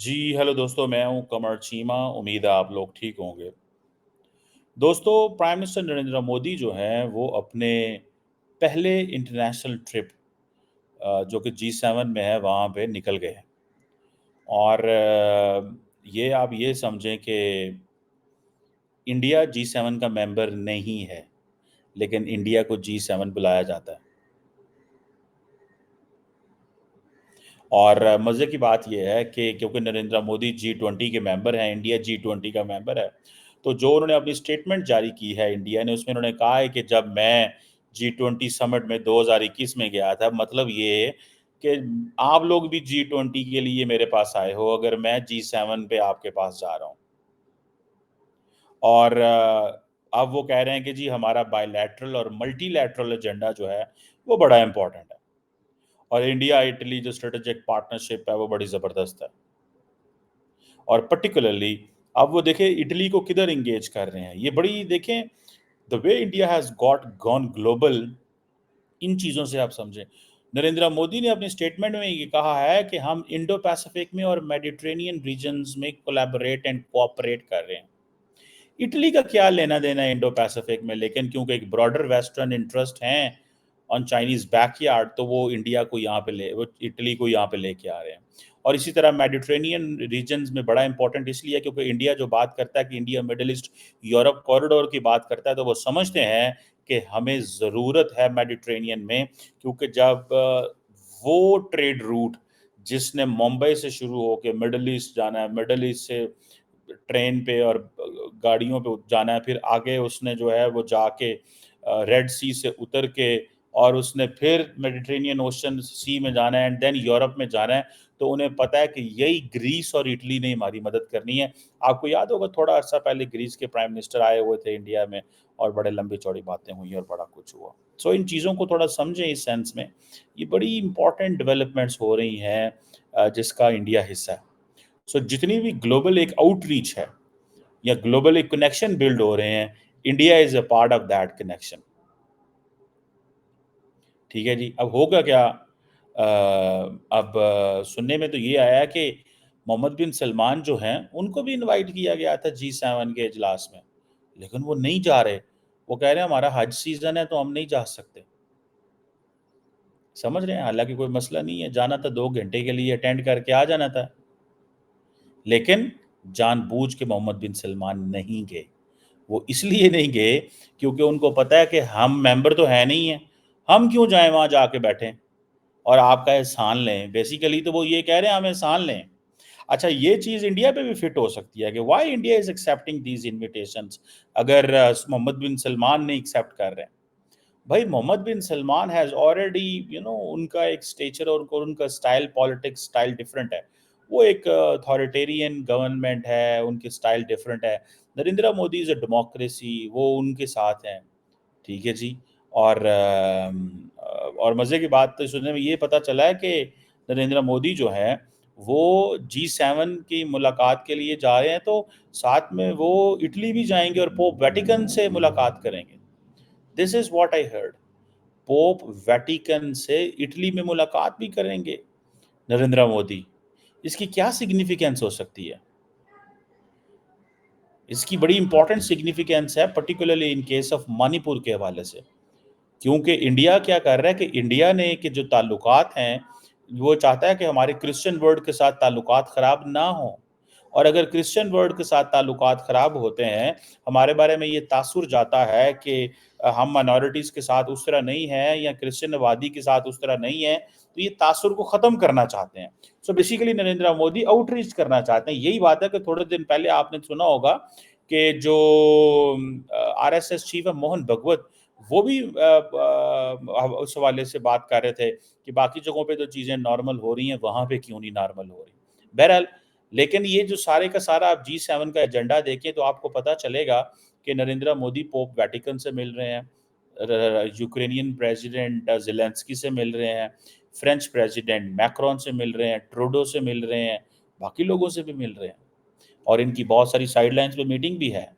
जी, hello दोस्तों, मैं हूँ कमर चीमा, उम्मीद है आप लोग ठीक होंगे। दोस्तों, प्राइम मिनिस्टर नरेंद्र मोदी जो हैं, वो अपने पहले इंटरनेशनल ट्रिप जो कि जी7 में है, वहाँ पे निकल गए हैं। और ये आप ये समझें कि इंडिया जी7 का मेंबर नहीं है, लेकिन इंडिया को जी7 बुलाया जाता है। और मज़े की बात ये है कि क्योंकि नरेंद्र मोदी जी20 के मेंबर हैं, इंडिया जी20 का मेंबर है, तो जो उन्होंने अपनी स्टेटमेंट जारी की है इंडिया ने, उसमें उन्होंने कहा है कि जब मैं जी20 समिट में 2021 में गया था, मतलब ये कि आप लोग भी जी20 के लिए मेरे पास आए हो, अगर मैं जी7 पे आपके पास जा रहा हूँ। और अब वो कह रहे हैं कि जी हमारा बायलैटरल और मल्टीलैटरल एजेंडा जो है, वो बड़ा इम्पोर्टेंट है। और इंडिया इटली जो स्ट्रेटेजिक पार्टनरशिप है, वो बड़ी ज़बरदस्त है। और पर्टिकुलरली अब वो देखें इटली को किधर एंगेज कर रहे हैं, ये बड़ी देखें the way India has got gone global. इन चीज़ों से आप समझें, नरेंद्र मोदी ने अपने स्टेटमेंट में ये कहा है कि हम इंडो पैसिफिक में और मेडिटेरेनियन रीजन्स में कोलैबोरेट एंड कोऑपरेट कर रहे हैं। इटली का क्या लेना देना है इंडो पैसिफिक में, लेकिन क्योंकि एक ब्रॉडर वेस्टर्न इंटरेस्ट हैं ऑन चाइनीज बैकयार्ड, तो वो इंडिया को यहाँ पे ले वो इटली को यहाँ पे लेके आ रहे हैं। और इसी तरह मेडिटेरेनियन रीजन्स में बड़ा इंपॉर्टेंट इसलिए है क्योंकि इंडिया जो बात करता है कि India middle east Europe corridor की बात करता है, तो वो समझते हैं कि हमें ज़रूरत है मेडिटेरेनियन में, क्योंकि जब वो ट्रेड रूट जिसने मुंबई से शुरू होकर मिडल ईस्ट जाना है, मिडल ईस्ट से ट्रेन पे और गाड़ियों पे जाना है, फिर आगे उसने जो है वो जाके रेड सी से उतर के और उसने फिर मेडिटेरेनियन ओशन सी में जाना है एंड देन यूरोप में जाना है। तो उन्हें पता है कि यही ग्रीस और इटली ने हमारी मदद करनी है। आपको याद होगा थोड़ा अर्सा पहले ग्रीस के प्राइम मिनिस्टर आए हुए थे इंडिया में और बड़े लंबी चौड़ी बातें हुई और बड़ा कुछ हुआ। सो इन चीज़ों को थोड़ा समझें इस सेंस में, ये बड़ी इंपॉर्टेंट डेवलपमेंट्स हो रही हैं जिसका इंडिया हिस्सा है। सो जितनी भी ग्लोबल एक आउटरीच है या ग्लोबल एक कनेक्शन बिल्ड हो रहे हैं, India is a part of that connection. ठीक है जी। अब होगा क्या, अब सुनने में तो ये आया कि मोहम्मद बिन सलमान जो हैं उनको भी इनवाइट किया गया था जी7 के इजलास में, लेकिन वो नहीं जा रहे। वो कह रहे हैं हमारा हज सीजन है तो हम नहीं जा सकते। समझ रहे हैं, हालांकि कोई मसला नहीं है, जाना था 2 घंटे के लिए, अटेंड करके आ जाना था। लेकिन जानबूझ के मोहम्मद बिन सलमान नहीं गए। वो इसलिए नहीं गए क्योंकि उनको पता है कि हम मेंबर तो है नहीं हैं, हम क्यों जाएँ वहाँ जाके बैठें और आपका एहसान लें। बेसिकली तो वो ये कह रहे हैं हम एहसान लें। अच्छा, ये चीज़ इंडिया पे भी फिट हो सकती है कि why India is accepting these invitations, अगर मोहम्मद बिन सलमान नहीं एक्सेप्ट कर रहे हैं। भाई Mohammad bin Salman has already उनका एक स्टेचर और उनका स्टाइल, पॉलिटिक्स स्टाइल डिफरेंट है। वो एक अथॉरिटेरियन गवर्नमेंट है, उनकी स्टाइल डिफरेंट है। Narendra Modi is a democracy, वो उनके साथ हैं। ठीक है जी। और और मज़े की बात तो सुनने में ये पता चला है कि नरेंद्र मोदी जो हैं, वो जी7 की मुलाकात के लिए जा रहे हैं, तो साथ में वो इटली भी जाएँगे और पोप वेटिकन से मुलाकात करेंगे। This is what I heard. Pope Vatican से इटली में मुलाकात भी करेंगे नरेंद्र मोदी। इसकी क्या सिग्निफिकेंस हो सकती है? इसकी बड़ी इंपॉर्टेंट सिग्निफिकेंस है particularly in case of Manipur के हवाले से। क्योंकि इंडिया क्या कर रहा है कि इंडिया ने के जो ताल्लुकात हैं, वो चाहता है कि हमारे क्रिश्चियन वर्ल्ड के साथ ताल्लुकात ख़राब ना हों। और अगर क्रिश्चियन वर्ल्ड के साथ ताल्लुकात ख़राब होते हैं, हमारे बारे में ये तासुर जाता है कि हम माइनॉरिटीज़ के साथ उस तरह नहीं हैं या क्रिश्चियन आबादी के साथ उस तरह नहीं है, तो ये तासुर को ख़त्म करना चाहते हैं। So basically Narendra Modi outreach करना चाहते हैं। यही बात है कि थोड़े दिन पहले आपने सुना होगा कि जो आरएसएस चीफ है मोहन भगवत, वो भी उस हवाले से बात कर रहे थे कि बाकी जगहों पे तो चीज़ें नॉर्मल हो रही हैं, वहाँ पे क्यों नहीं नॉर्मल हो रही। बहरहाल, लेकिन ये जो सारे का सारा आप जी7 का एजेंडा देखें तो आपको पता चलेगा कि नरेंद्र मोदी पोप वेटिकन से मिल रहे हैं, यूक्रेनियन प्रेसिडेंट ज़ेलेंस्की से मिल रहे हैं, फ्रेंच प्रेसिडेंट मैक्रोन से मिल रहे हैं, ट्रूडो से मिल रहे हैं, बाकी लोगों से भी मिल रहे हैं और इनकी बहुत सारी साइडलाइंस पे मीटिंग भी है।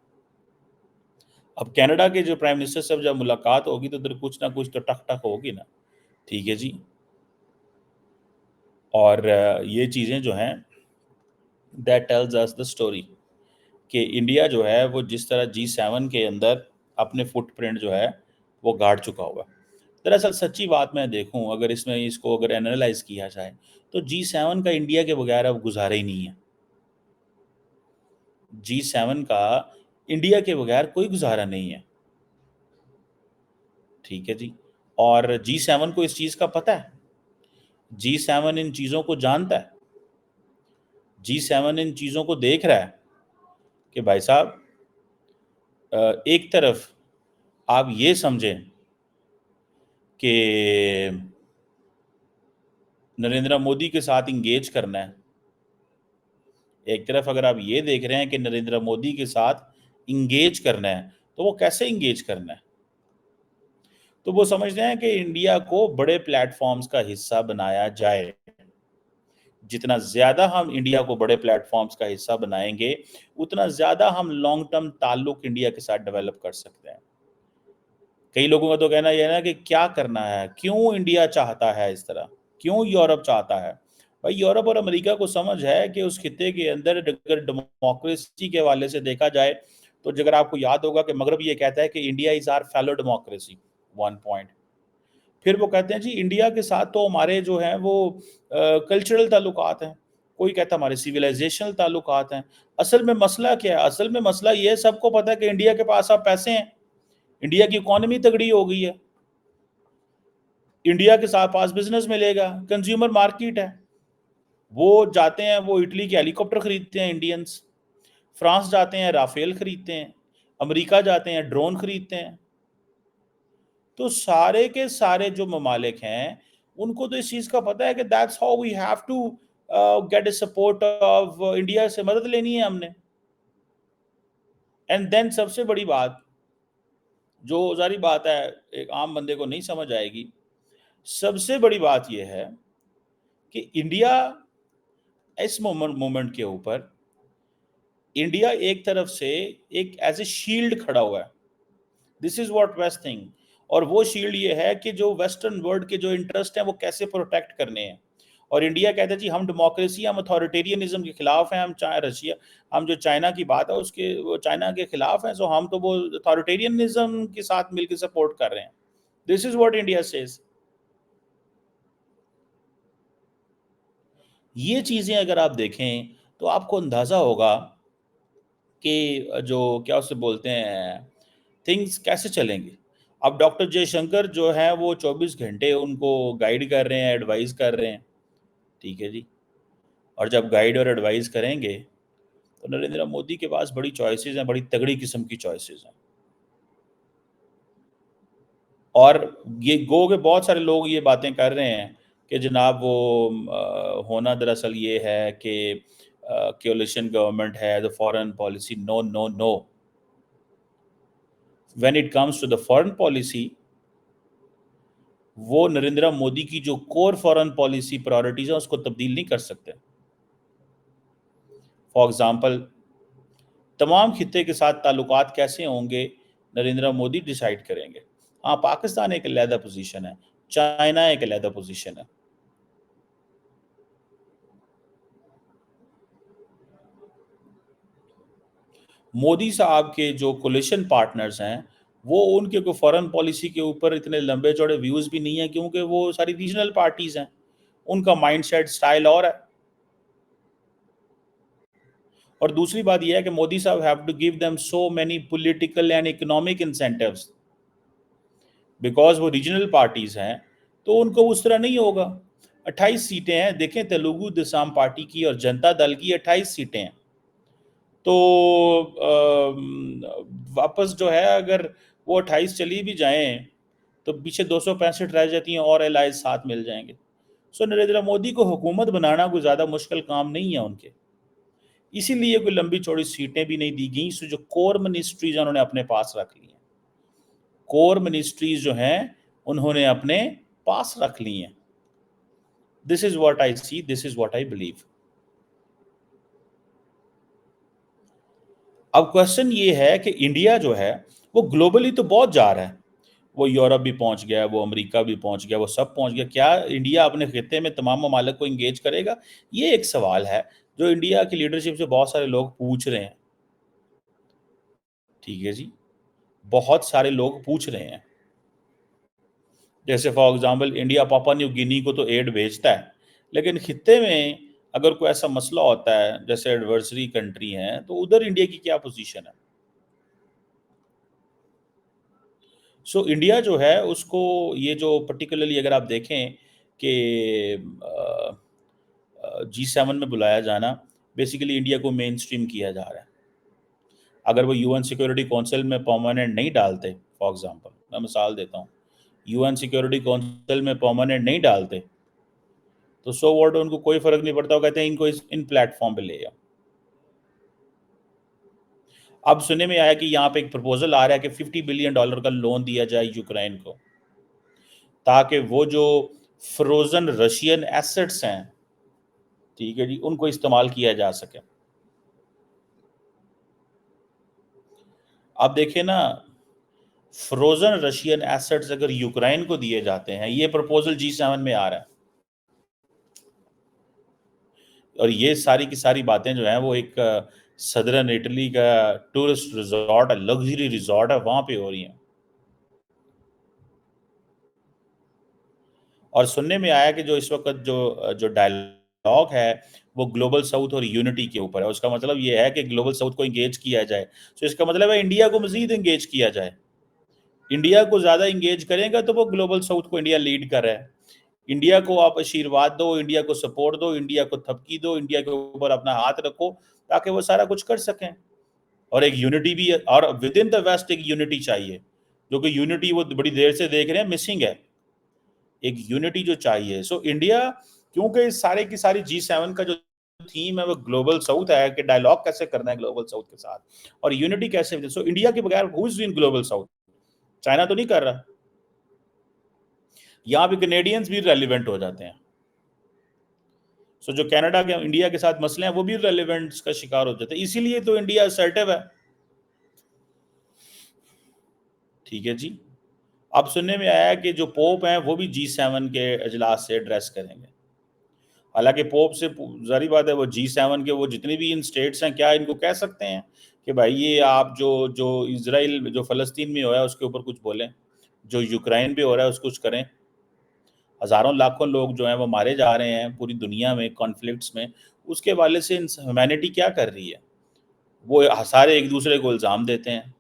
अब कनाडा के जो प्राइम मिनिस्टर से जब मुलाकात होगी तो उधर कुछ ना कुछ तो टक-टक होगी ना। ठीक है जी। और ये चीज़ें जो हैं that tells us the story कि इंडिया जो है वो जिस तरह G7 के अंदर अपने फुटप्रिंट जो है वो गाड़ चुका हुआ है। दरअसल सच्ची बात मैं देखूं, अगर इसमें इसको अगर एनालाइज किया जाए, तो G7 का इंडिया के बगैर अब गुजारा ही नहीं है। G7 का इंडिया के बगैर कोई गुजारा नहीं है। ठीक है जी। और G7 को इस चीज का पता है। G7 इन चीजों को जानता है। G7 इन चीजों को देख रहा है कि भाई साहब, एक तरफ आप ये समझें कि नरेंद्र मोदी के साथ इंगेज करना है। एक तरफ अगर आप ये देख रहे हैं कि नरेंद्र मोदी के साथ इंगेज करना है, तो वो कैसे इंगेज करना है? तो वो समझ रहे हैं कि इंडिया को बड़े प्लेटफॉर्म्स का हिस्सा बनाया जाए। जितना ज्यादा हम इंडिया को बड़े प्लेटफॉर्म्स का हिस्सा बनाएंगे, उतना ज्यादा हम लॉन्ग टर्म ताल्लुक इंडिया के साथ डेवलप कर सकते हैं। कई लोगों का तो कहना यह है ना कि क्या करना है, क्यों इंडिया चाहता है इस तरह, क्यों यूरोप चाहता है? भाई, यूरोप और अमेरिका को समझ है कि उस खित्ते के अंदर अगर डेमोक्रेसी के हवाले से देखा जाए, तो अगर आपको याद होगा कि मगरब ये कहता है कि India is are fellow democracy, one point. फिर वो कहते हैं जी इंडिया के साथ तो हमारे जो हैं वो कल्चरल ताल्लुकात हैं, कोई कहता है हमारे सिविलाइजेशनल ताल्लुकात हैं। असल में मसला क्या है? असल में मसला ये है, सबको पता है कि इंडिया के पास अब पैसे हैं, इंडिया की इकोनॉमी तगड़ी हो गई है, इंडिया के साथ पास बिजनेस मिलेगा, कंज्यूमर मार्केट है। वो जाते हैं, वो इटली के हेलीकॉप्टर खरीदते हैं इंडियंस, फ्रांस जाते हैं राफेल खरीदते हैं, अमेरिका जाते हैं ड्रोन खरीदते हैं। तो सारे के सारे जो ममालिक हैं, उनको तो इस चीज का पता है कि that's how we have to get support of India, से मदद लेनी है हमने। एंड देन सबसे बड़ी बात, जो जारी बात है, एक आम बंदे को नहीं समझ आएगी, सबसे बड़ी बात यह है कि इंडिया इस मोमेंट के ऊपर, इंडिया एक तरफ से एक एज ए शील्ड खड़ा हुआ है। This is what west thing. और वो शील्ड ये है कि जो वेस्टर्न वर्ल्ड के जो इंटरेस्ट हैं वो कैसे प्रोटेक्ट करने हैं। और इंडिया कहता है जी हम डेमोक्रेसी, हम अथॉरिटेरियनिज्म के खिलाफ हैं, हम चाहे रशिया, हम जो चाइना की बात है उसके, वो चाइना के खिलाफ हैं, सो हम तो वो अथॉरिटेरियनिज्म के साथ मिलकर सपोर्ट कर रहे हैं। This is what India says. ये चीजें अगर आप देखें तो आपको अंदाजा होगा कि जो क्या उसे बोलते हैं, थिंग्स कैसे चलेंगे। अब डॉक्टर जयशंकर जो है वो 24 घंटे उनको गाइड कर रहे हैं, एडवाइस कर रहे हैं। ठीक है जी। और जब गाइड और एडवाइस करेंगे, तो नरेंद्र मोदी के पास बड़ी चॉइसेस हैं, बड़ी तगड़ी किस्म की चॉइसेस हैं। और ये गो के बहुत सारे लोग ये बातें कर रहे हैं कि जनाब वो होना दरअसल ये है कि कोलिशन गवर्नमेंट है, the foreign policy. No no no. When it comes to the foreign policy, वो नरेंद्र मोदी की जो कोर फॉरेन पॉलिसी प्रायोरिटीज है उसको तब्दील नहीं कर सकते। फॉर एग्जांपल, तमाम खित्ते के साथ ताल्लुकात कैसे होंगे, नरेंद्र मोदी डिसाइड करेंगे। हाँ, पाकिस्तान एक अलहदा पोजीशन है, चाइना एक अलहदा पोजीशन है। मोदी साहब के जो कोलिशन पार्टनर्स हैं, वो उनके को फॉरेन पॉलिसी के ऊपर इतने लंबे चौड़े व्यूज भी नहीं है, क्योंकि वो सारी रीजनल पार्टीज हैं, उनका माइंडसेट स्टाइल और है। और दूसरी बात यह है कि मोदी साहब have to give them so many political and economic incentives, because वो रीजनल पार्टीज हैं, तो उनको उस तरह नहीं होगा। 28 सीटें हैं, देखें तेलुगु देशम पार्टी की और जनता दल की 28 सीटें हैं। तो वापस जो है, अगर वो 28 चली भी जाएं, तो पीछे 265 रह जाती हैं और एलाइज साथ मिल जाएंगे। सो नरेंद्र मोदी को हुकूमत बनाना कोई ज़्यादा मुश्किल काम नहीं है उनके। इसीलिए कोई लंबी चौड़ी सीटें भी नहीं दी गई। सो जो कोर मिनिस्ट्रीज उन्होंने अपने पास रख ली हैं, कोर मिनिस्ट्रीज जो हैं उन्होंने अपने पास रख ली हैं। This is what I see, this is what I believe. अब क्वेश्चन ये है कि इंडिया जो है वो ग्लोबली तो बहुत जा रहा है, वो यूरोप भी पहुंच गया, वो अमेरिका भी पहुंच गया, वो सब पहुंच गया। क्या इंडिया अपने खित्ते में तमाम ममालिक को इंगेज करेगा? ये एक सवाल है। जो इंडिया की लीडरशिप से बहुत सारे लोग पूछ रहे हैं, ठीक है जी, बहुत सारे लोग पूछ रहे हैं। जैसे for example India Papua New Guinea को तो एड भेजता है, लेकिन खित्ते में अगर कोई ऐसा मसला होता है, जैसे एडवर्सरी कंट्री हैं, तो उधर इंडिया की क्या पोज़ीशन है? सो इंडिया जो है उसको ये जो पर्टिकुलरली अगर आप देखें कि जी7 में बुलाया जाना, बेसिकली इंडिया को मेनस्ट्रीम किया जा रहा है। अगर वो यूएन सिक्योरिटी काउंसिल में परमानेंट नहीं डालते, फॉर एग्ज़ाम्पल मैं मिसाल देता हूँ, यूएन सिक्योरिटी काउंसिल में परमानेंट नहीं डालते, तो सो व्हाट, उनको कोई फ़र्क नहीं पड़ता, वो कहते हैं इनको इस इन प्लेटफ़ॉर्म पे ले आओ। अब सुनने में आया कि यहाँ पे एक प्रपोज़ल आ रहा है कि $50 बिलियन का लोन दिया जाए यूक्रेन को, ताकि वो जो फ्रोज़न रशियन एसेट्स हैं, ठीक है जी, उनको इस्तेमाल किया जा सके। अब देखिए ना, फ्रोज़न रशियन एसेट्स अगर यूक्रेन को दिए जाते हैं, ये प्रपोज़ल जी7 में आ रहा है, और ये सारी की सारी बातें जो हैं वो एक सदर्न इटली का टूरिस्ट रिज़ॉर्ट है, लग्ज़री रिज़ॉर्ट है, वहाँ पे हो रही हैं। और सुनने में आया कि जो इस वक़्त जो डायलॉग है, वो ग्लोबल साउथ और यूनिटी के ऊपर है। उसका मतलब ये है कि ग्लोबल साउथ को एंगेज किया जाए। तो इसका मतलब है इंडिया को मज़ीद एंगेज किया जाए। इंडिया को ज़्यादा एंगेज करेगा तो वो ग्लोबल साउथ को इंडिया लीड कर रहा है। इंडिया को आप आशीर्वाद दो, इंडिया को सपोर्ट दो, इंडिया को थपकी दो, इंडिया के ऊपर अपना हाथ रखो, ताकि वो सारा कुछ कर सकें। और एक यूनिटी भी, और विद इन द वेस्ट एक यूनिटी चाहिए, जो कि यूनिटी वो बड़ी देर से देख रहे हैं मिसिंग है। एक यूनिटी जो चाहिए। सो इंडिया, क्योंकि सारे की सारी जी7 का जो थीम है वो ग्लोबल साउथ है, कि डायलॉग कैसे करना है ग्लोबल साउथ के साथ और यूनिटी कैसे। सो इंडिया के बगैर who is doing global south? China तो नहीं कर रहा। यहाँ पे कैनेडियंस भी रेलिवेंट हो जाते हैं। सो जो कनाडा के इंडिया के साथ मसले हैं वो भी रेलिवेंट्स का शिकार हो जाते हैं, इसीलिए तो इंडिया असर्टिव है। ठीक है जी। अब सुनने में आया कि जो पोप हैं वो भी जी7 के अजलास से एड्रेस करेंगे। हालाँकि पोप से पू ज़ाहिर बात है, वो जी7 के वो जितने भी इन स्टेट्स हैं, क्या इनको कह सकते हैं कि भाई ये आप जो जो इज़राइल जो फ़लस्तीन में हो रहा है उसके ऊपर कुछ बोलें, जो यूक्रेन पे हो रहा है उसको कुछ करें। हज़ारों लाखों लोग जो हैं वो मारे जा रहे हैं पूरी दुनिया में कॉन्फ्लिक्ट्स में, उसके हवाले से इंस ह्यूमैनिटी क्या कर रही है? वो सारे एक-दूसरे को इल्ज़ाम देते हैं।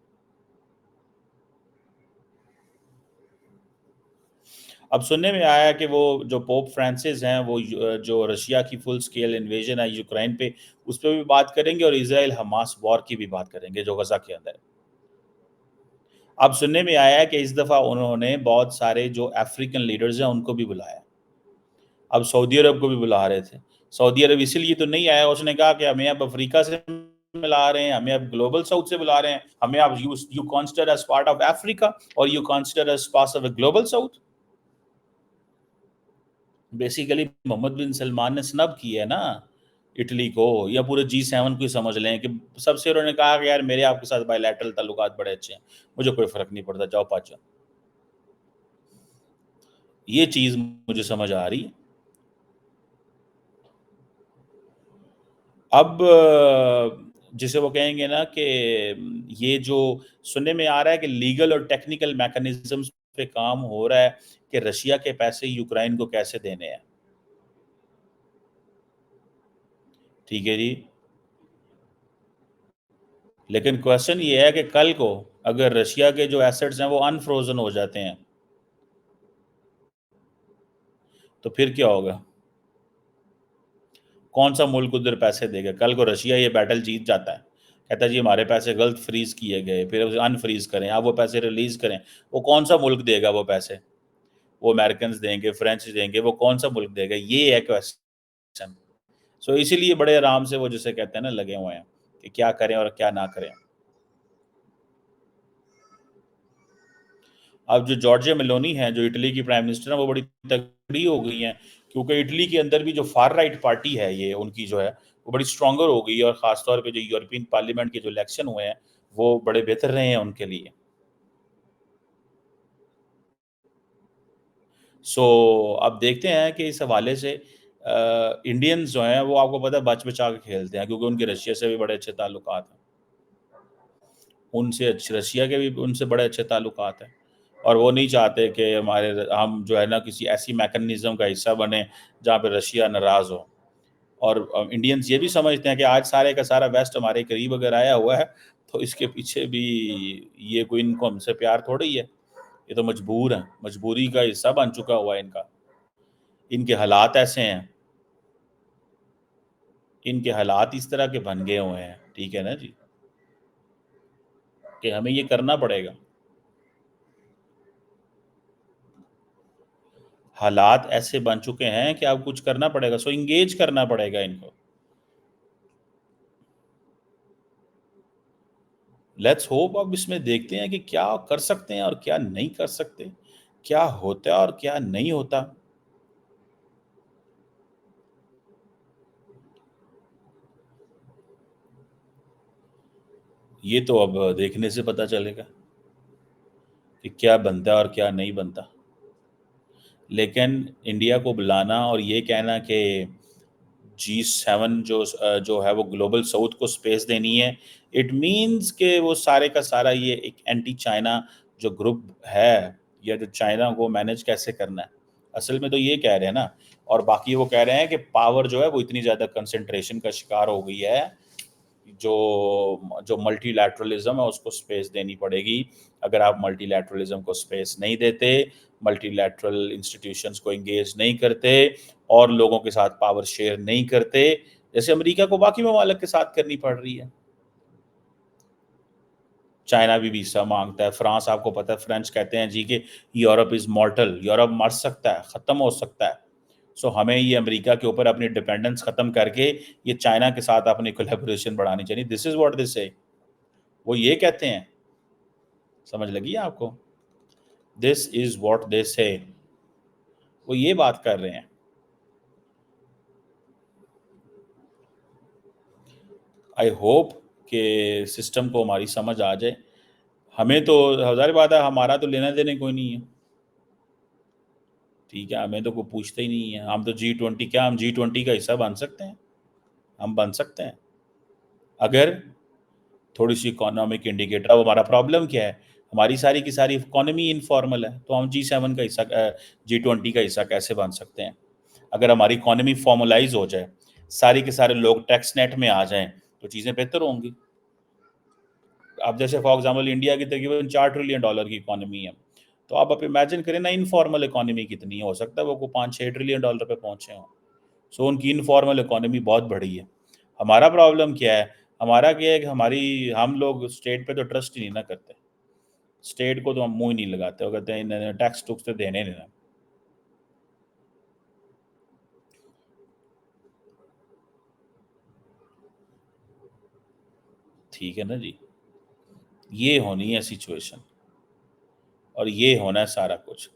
अब सुनने में आया है कि वो जो पोप फ्रांसिस हैं वो जो रशिया की फुल स्केल इन्वेजन है यूक्रेन पे, उस पे भी बात करेंगे और इज़राइल हमास वॉर की भी बात करेंगे जो गज़ा के अंदर है। अब सुनने में आया है कि इस दफ़ा उन्होंने बहुत सारे जो अफ्रीकन लीडर्स हैं उनको भी बुलाया। अब सऊदी अरब को भी बुला रहे थे। सऊदी अरब इसीलिए तो नहीं आया, उसने कहा कि हमें अब अफ्रीका से मिला रहे हैं, हमें अब ग्लोबल साउथ से बुला रहे हैं, हमें अब you consider as part of Africa और you consider as part of a global south. Basically Mohammed bin Salman ने स्नब किया है ना इटली को, या पूरे जी7 को ही समझ लें कि सबसे उन्होंने कहा कि यार मेरे आपके साथ बायलैटरल ताल्लुकात बड़े अच्छे हैं, मुझे कोई फ़र्क नहीं पड़ता, जाओ पाँच जाओ। ये चीज़ मुझे समझ आ रही है। अब जिसे वो कहेंगे ना कि ये जो सुनने में आ रहा है कि लीगल और टेक्निकल मैकेनिज़्म्स पे काम हो रहा है कि रशिया के पैसे यूक्रेन को कैसे देने हैं। ठीक है जी। लेकिन क्वेश्चन ये है कि कल को अगर रशिया के जो एसेट्स हैं वो अनफ्रोज़न हो जाते हैं, तो फिर क्या होगा? कौन-सा मुल्क उधर पैसे देगा? कल को रशिया ये बैटल जीत जाता है, कहता है जी हमारे पैसे गलत फ्रीज़ किए गए, फिर उसे अनफ्रीज़ करें, आप वो पैसे रिलीज़ करें। वो कौन-सा मुल्क देगा वो पैसे? वो अमेरिकन्स देंगे, फ्रेंच देंगे, वो कौन-सा मुल्क देगा? ये है क्वेश्चन। सो इसीलिए बड़े आराम से वो जिसे कहते हैं ना लगे हुए हैं, कि क्या करें और क्या ना करें। अब जो जॉर्जिया मेलोनी हैं, जो इटली की प्राइम मिनिस्टर हैं, वो बड़ी तगड़ी हो गई हैं, क्योंकि इटली के अंदर भी जो फार राइट पार्टी है ये उनकी जो है, वो बड़ी स्ट्रॉन्गर हो गई है, और ख़ास तौर पे जो यूरोपियन पार्लियामेंट के जो इलेक्शन हुए हैं, वो बड़े बेहतर रहे हैं उनके लिए। सो अब देखते हैं कि इस हवाले से इंडियंस जो हैं वो आपको पता है बच बचा के खेलते हैं, क्योंकि उनके रशिया से भी बड़े अच्छे ताल्लुकात हैं, उनसे रशिया के भी उनसे बड़े अच्छे ताल्लुकात हैं, और वो नहीं चाहते कि हम जो है ना किसी ऐसी मैकेनिज्म का हिस्सा बने जहाँ पे रशिया नाराज़ हो। और इंडियंस ये भी समझते हैं कि आज सारे का सारा वेस्ट हमारे करीब अगर आया हुआ है, तो इसके पीछे भी ये कोई इनको हमसे प्यार थोड़ी ही है, ये तो मजबूर हैं, मजबूरी का हिस्सा बन चुका हुआ है इनका। इनके हालात ऐसे हैं, इनके हालात इस तरह के बन गए हुए हैं, ठीक है ना जी, कि हमें ये करना पड़ेगा। हालात ऐसे बन चुके हैं कि अब कुछ करना पड़ेगा, सो इंगेज करना पड़ेगा इनको। लेट्स होप, अब इसमें देखते हैं कि क्या कर सकते हैं और क्या नहीं कर सकते, क्या होता है और क्या नहीं होता। ये तो अब देखने से पता चलेगा कि क्या बनता है और क्या नहीं बनता। लेकिन इंडिया को बुलाना और ये कहना कि G7 जो है वो ग्लोबल साउथ को स्पेस देनी है, इट मीन्स कि वो सारे का सारा ये एक एंटी चाइना जो ग्रुप है, या जो चाइना को मैनेज कैसे करना है, असल में तो ये कह रहे हैं ना। और बाकी वो कह रहे हैं कि पावर जो है वो इतनी ज़्यादा कंसंट्रेशन का शिकार हो गई है, जो जो मल्टीलैटरलिज्म है उसको स्पेस देनी पड़ेगी। अगर आप मल्टीलैटरलिज्म को स्पेस नहीं देते, मल्टीलैटरल इंस्टीट्यूशंस को इंगेज नहीं करते, और लोगों के साथ पावर शेयर नहीं करते, जैसे अमेरिका को बाकी ममालिक के साथ करनी पड़ रही है। चाइना भी वीसा मांगता है, फ्रांस, आपको पता है फ्रेंच कहते हैं जी कि यूरोप इज मॉर्टल, यूरोप मर सकता है, ख़त्म हो सकता है। सो हमें ये अमेरिका के ऊपर अपनी डिपेंडेंस ख़त्म करके ये चाइना के साथ अपनी कोलैबोरेशन बढ़ानी चाहिए। दिस इज़ व्हाट दे से, वो ये कहते हैं। समझ लगी आपको? दिस इज़ व्हाट दे से, वो ये बात कर रहे हैं। आई होप कि सिस्टम को हमारी समझ आ जाए। हमें तो हज़ार बात है, हमारा तो लेना देने कोई नहीं है, ठीक है, हमें तो कोई पूछता ही नहीं है। हम तो G20, क्या हम G20 का हिस्सा बन सकते हैं? हम बन सकते हैं अगर थोड़ी सी इकोनॉमिक इंडिकेटर। अब हमारा प्रॉब्लम क्या है, हमारी सारी की सारी इकोनॉमी इनफॉर्मल है, तो हम G7 का हिस्सा, G20 का हिस्सा कैसे बन सकते हैं? अगर हमारी इकोनॉमी फॉर्मलाइज हो जाए, सारे के सारे लोग टैक्स नेट में आ जाएं, तो चीज़ें बेहतर होंगी। अब जैसे फॉर एग्जांपल इंडिया की तकरीबन $4 ट्रिलियन की इकोनॉमी है, तो आप इमेजिन करें ना इनफॉर्मल इकोनॉमी कितनी है, हो सकता है वो को $5-6 ट्रिलियन पे पहुंचे हों। सो उनकी इनफॉर्मल इकोनॉमी बहुत बड़ी है। हमारा प्रॉब्लम क्या है, हमारा क्या है कि हम लोग स्टेट पे तो ट्रस्ट ही नहीं ना करते। स्टेट को तो हम मुंह ही नहीं लगाते, वो कहते हैं टैक्स टुक्स तो देने नहीं ना। ठीक है ना जी, ये होनी है सिचुएशन, और ये होना है सारा कुछ।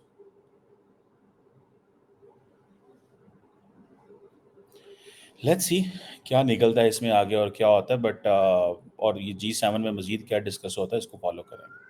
लेट्स सी क्या निकलता है इसमें आगे और क्या होता है, बट और ये G7 में मजीद क्या डिस्कस होता है, इसको फॉलो करेंगे।